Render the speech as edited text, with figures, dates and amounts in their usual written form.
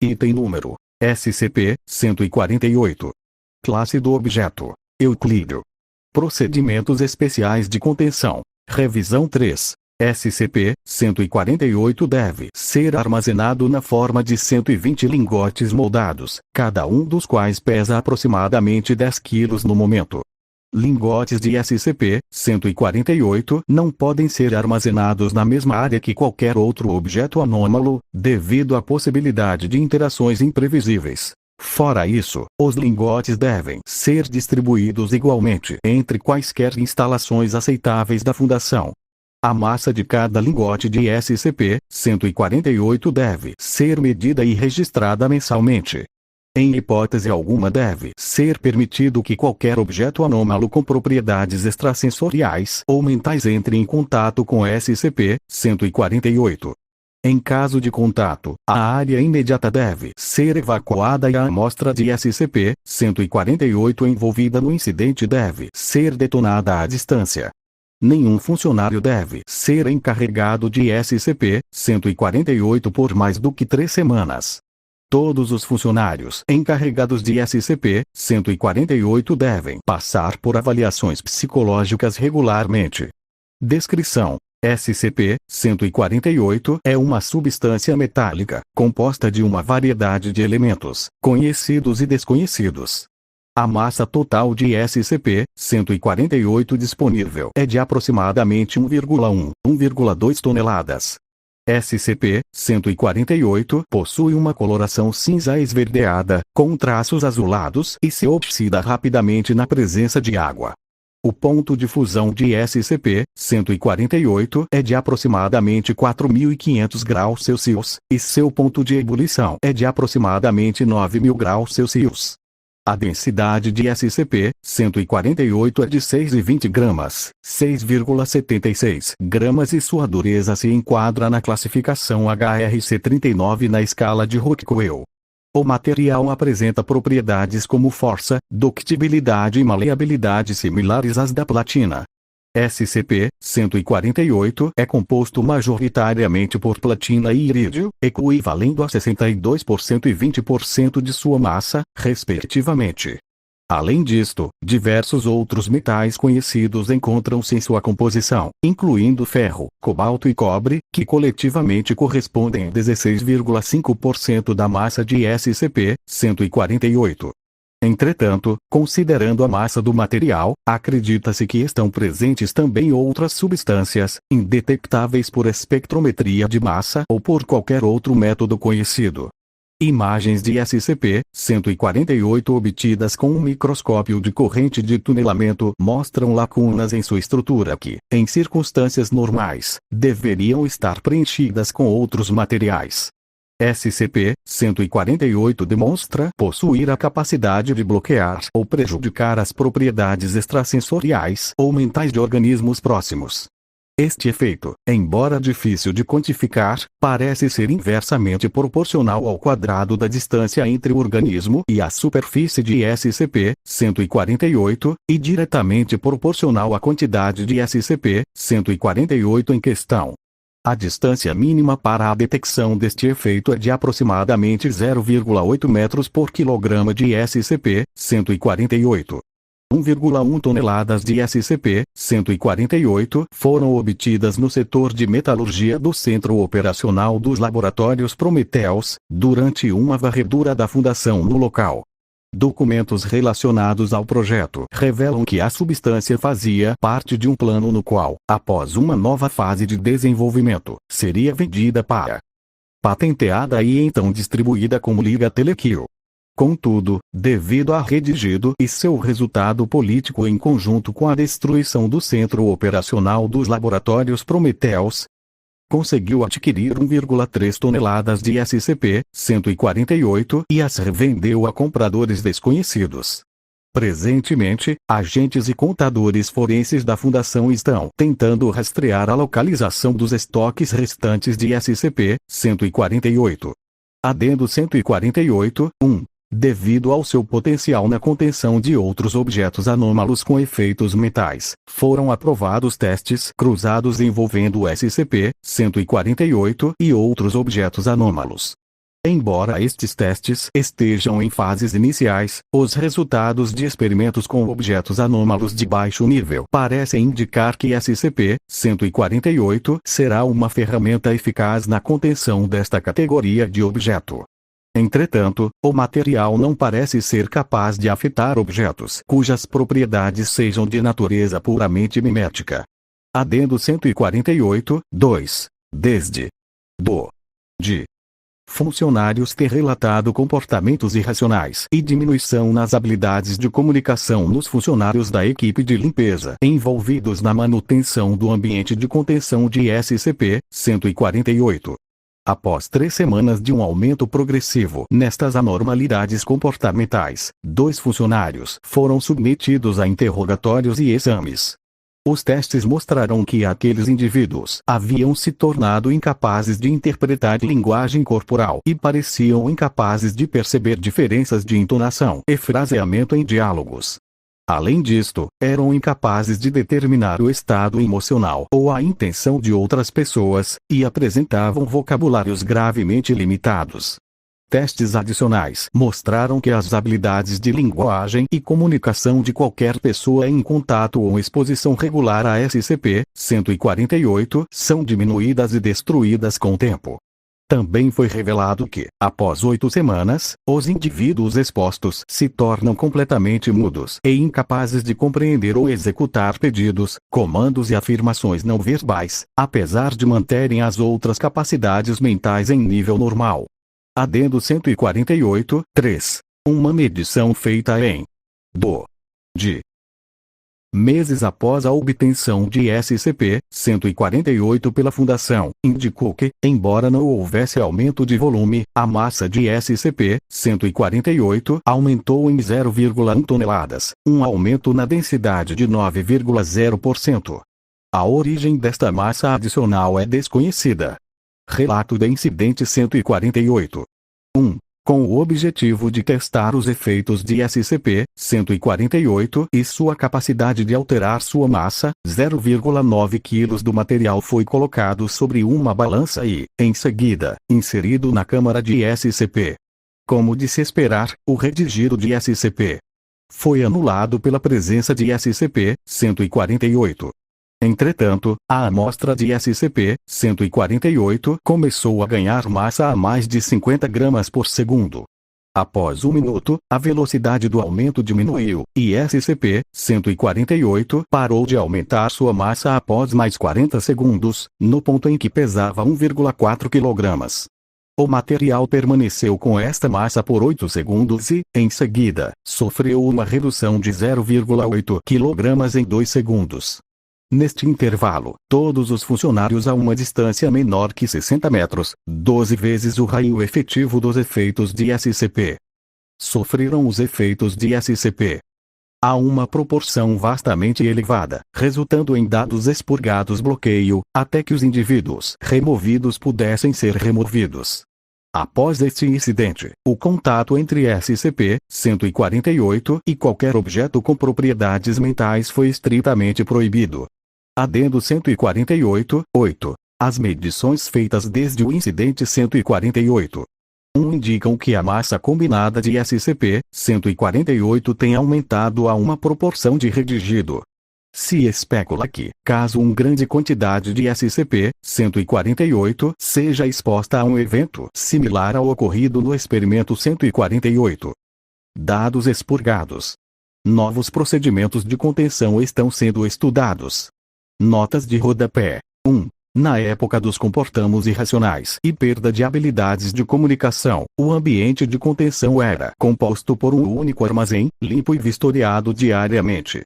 Item número: SCP-148. Classe do objeto: Euclídeo. Procedimentos especiais de contenção. Revisão 3. SCP-148 deve ser armazenado na forma de 120 lingotes moldados, cada um dos quais pesa aproximadamente 10 kg no momento. Lingotes de SCP-148 não podem ser armazenados na mesma área que qualquer outro objeto anômalo, devido à possibilidade de interações imprevisíveis. Fora isso, os lingotes devem ser distribuídos igualmente entre quaisquer instalações aceitáveis da Fundação. A massa de cada lingote de SCP-148 deve ser medida e registrada mensalmente. Em hipótese alguma deve ser permitido que qualquer objeto anômalo com propriedades extrasensoriais ou mentais entre em contato com SCP-148. Em caso de contato, a área imediata deve ser evacuada e a amostra de SCP-148 envolvida no incidente deve ser detonada à distância. Nenhum funcionário deve ser encarregado de SCP-148 por mais do que 3 semanas. Todos os funcionários encarregados de SCP-148 devem passar por avaliações psicológicas regularmente. Descrição: SCP-148 é uma substância metálica, composta de uma variedade de elementos, conhecidos e desconhecidos. A massa total de SCP-148 disponível é de aproximadamente 1,2 toneladas. SCP-148 possui uma coloração cinza esverdeada, com traços azulados e se oxida rapidamente na presença de água. O ponto de fusão de SCP-148 é de aproximadamente 4.500 graus Celsius, e seu ponto de ebulição é de aproximadamente 9.000 graus Celsius. A densidade de SCP-148 é de 6,20 gramas, 6,76 gramas e sua dureza se enquadra na classificação HRC39 na escala de Rockwell. O material apresenta propriedades como força, ductibilidade e maleabilidade similares às da platina. SCP-148 é composto majoritariamente por platina e irídio, equivalendo a 62% e 20% de sua massa, respectivamente. Além disto, diversos outros metais conhecidos encontram-se em sua composição, incluindo ferro, cobalto e cobre, que coletivamente correspondem a 16,5% da massa de SCP-148. Entretanto, considerando a massa do material, acredita-se que estão presentes também outras substâncias, indetectáveis por espectrometria de massa ou por qualquer outro método conhecido. Imagens de SCP-148 obtidas com um microscópio de corrente de tunelamento mostram lacunas em sua estrutura que, em circunstâncias normais, deveriam estar preenchidas com outros materiais. SCP-148 demonstra possuir a capacidade de bloquear ou prejudicar as propriedades extrasensoriais ou mentais de organismos próximos. Este efeito, embora difícil de quantificar, parece ser inversamente proporcional ao quadrado da distância entre o organismo e a superfície de SCP-148, e diretamente proporcional à quantidade de SCP-148 em questão. A distância mínima para a detecção deste efeito é de aproximadamente 0,8 metros por quilograma de SCP-148. 1,1 toneladas de SCP-148 foram obtidas no setor de metalurgia do Centro Operacional dos Laboratórios Prometheus, durante uma varredura da Fundação no local. Documentos relacionados ao projeto revelam que a substância fazia parte de um plano no qual, após uma nova fase de desenvolvimento, seria vendida para patenteada e então distribuída como Liga Telekill. Contudo, devido a redigido e seu resultado político em conjunto com a destruição do Centro Operacional dos Laboratórios Prometheus, conseguiu adquirir 1,3 toneladas de SCP-148 e as revendeu a compradores desconhecidos. Presentemente, agentes e contadores forenses da Fundação estão tentando rastrear a localização dos estoques restantes de SCP-148. Adendo 148, 1. Devido ao seu potencial na contenção de outros objetos anômalos com efeitos mentais, foram aprovados testes cruzados envolvendo o SCP-148 e outros objetos anômalos. Embora estes testes estejam em fases iniciais, os resultados de experimentos com objetos anômalos de baixo nível parecem indicar que SCP-148 será uma ferramenta eficaz na contenção desta categoria de objeto. Entretanto, o material não parece ser capaz de afetar objetos cujas propriedades sejam de natureza puramente mimética. Adendo 148, 2. Desde de funcionários ter relatado comportamentos irracionais e diminuição nas habilidades de comunicação nos funcionários da equipe de limpeza envolvidos na manutenção do ambiente de contenção de SCP-148. Após 3 semanas de um aumento progressivo nestas anormalidades comportamentais, 2 funcionários foram submetidos a interrogatórios e exames. Os testes mostraram que aqueles indivíduos haviam se tornado incapazes de interpretar linguagem corporal e pareciam incapazes de perceber diferenças de entonação e fraseamento em diálogos. Além disto, eram incapazes de determinar o estado emocional ou a intenção de outras pessoas, e apresentavam vocabulários gravemente limitados. Testes adicionais mostraram que as habilidades de linguagem e comunicação de qualquer pessoa em contato ou exposição regular a SCP-148 são diminuídas e destruídas com o tempo. Também foi revelado que, após 8 semanas, os indivíduos expostos se tornam completamente mudos e incapazes de compreender ou executar pedidos, comandos e afirmações não verbais, apesar de manterem as outras capacidades mentais em nível normal. Adendo 148, 3. Uma medição feita em meses após a obtenção de SCP-148 pela Fundação, indicou que, embora não houvesse aumento de volume, a massa de SCP-148 aumentou em 0,1 toneladas, um aumento na densidade de 9,0%. A origem desta massa adicional é desconhecida. Relato de incidente 148. 1. Com o objetivo de testar os efeitos de SCP-148 e sua capacidade de alterar sua massa, 0,9 kg do material foi colocado sobre uma balança e, em seguida, inserido na câmara de SCP. Como de se esperar, o redigido de SCP foi anulado pela presença de SCP-148. Entretanto, a amostra de SCP-148 começou a ganhar massa a mais de 50 gramas por segundo. Após 1 minuto, a velocidade do aumento diminuiu, e SCP-148 parou de aumentar sua massa após mais 40 segundos, no ponto em que pesava 1,4 kg. O material permaneceu com esta massa por 8 segundos e, em seguida, sofreu uma redução de 0,8 kg em 2 segundos. Neste intervalo, todos os funcionários a uma distância menor que 60 metros, 12 vezes o raio efetivo dos efeitos de SCP, sofreram os efeitos de SCP a uma proporção vastamente elevada, resultando em dados expurgados bloqueio, até que os indivíduos removidos pudessem ser removidos. Após este incidente, o contato entre SCP-148 e qualquer objeto com propriedades mentais foi estritamente proibido. Adendo 148, 8. As medições feitas desde o incidente 148. Indicam que a massa combinada de SCP-148 tem aumentado a uma proporção de redigido. Se especula que, caso uma grande quantidade de SCP-148 seja exposta a um evento similar ao ocorrido no experimento 148. Dados expurgados. Novos procedimentos de contenção estão sendo estudados. Notas de rodapé. 1. Na época dos comportamentos irracionais e perda de habilidades de comunicação, o ambiente de contenção era composto por um único armazém, limpo e vistoriado diariamente.